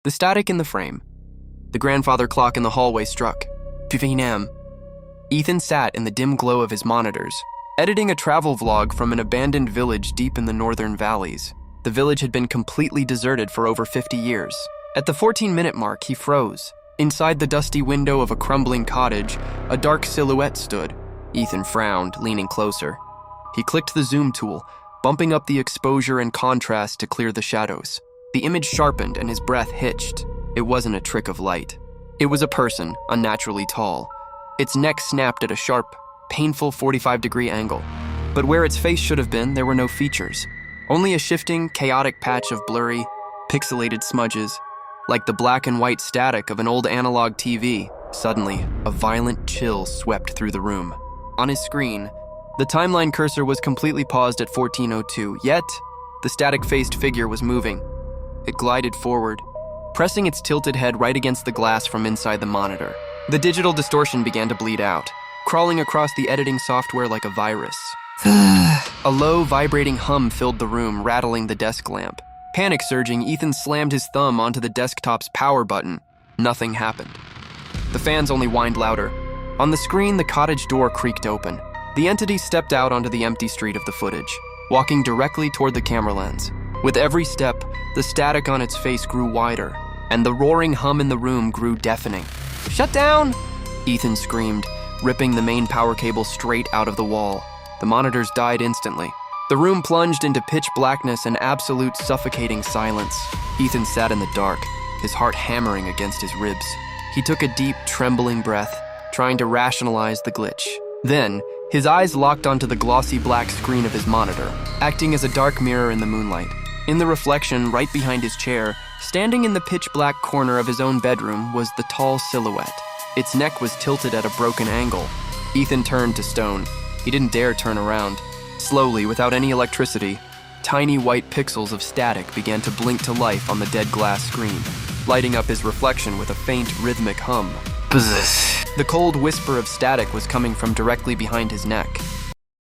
The static in the frame. The grandfather clock in the hallway struck. 15 a.m. Ethan sat in the dim glow of his monitors, editing a travel vlog from an abandoned village deep in the northern valleys. The village had been completely deserted for over 50 years. At the 14-minute mark, he froze. Inside the dusty window of a crumbling cottage, a dark silhouette stood. Ethan frowned, leaning closer. He clicked the zoom tool, bumping up the exposure and contrast to clear the shadows. The image sharpened and his breath hitched. It wasn't a trick of light. It was a person, unnaturally tall. Its neck snapped at a sharp, painful 45-degree angle. But where its face should have been, there were no features. Only a shifting, chaotic patch of blurry, pixelated smudges, like the black and white static of an old analog TV. Suddenly, a violent chill swept through the room. On his screen, the timeline cursor was completely paused at 14:02, yet the static-faced figure was moving. It glided forward, pressing its tilted head right against the glass from inside the monitor. The digital distortion began to bleed out, crawling across the editing software like a virus. A low, vibrating hum filled the room, rattling the desk lamp. Panic surging, Ethan slammed his thumb onto the desktop's power button. Nothing happened. The fans only whined louder. On the screen, the cottage door creaked open. The entity stepped out onto the empty street of the footage, walking directly toward the camera lens. With every step, the static on its face grew wider, and the roaring hum in the room grew deafening. "Shut down!" Ethan screamed, ripping the main power cable straight out of the wall. The monitors died instantly. The room plunged into pitch blackness and absolute suffocating silence. Ethan sat in the dark, his heart hammering against his ribs. He took a deep, trembling breath, trying to rationalize the glitch. Then, his eyes locked onto the glossy black screen of his monitor, acting as a dark mirror in the moonlight. In the reflection, right behind his chair, standing in the pitch-black corner of his own bedroom, was the tall silhouette. Its neck was tilted at a broken angle. Ethan turned to stone. He didn't dare turn around. Slowly, without any electricity, tiny white pixels of static began to blink to life on the dead glass screen, lighting up his reflection with a faint, rhythmic hum. The cold whisper of static was coming from directly behind his neck.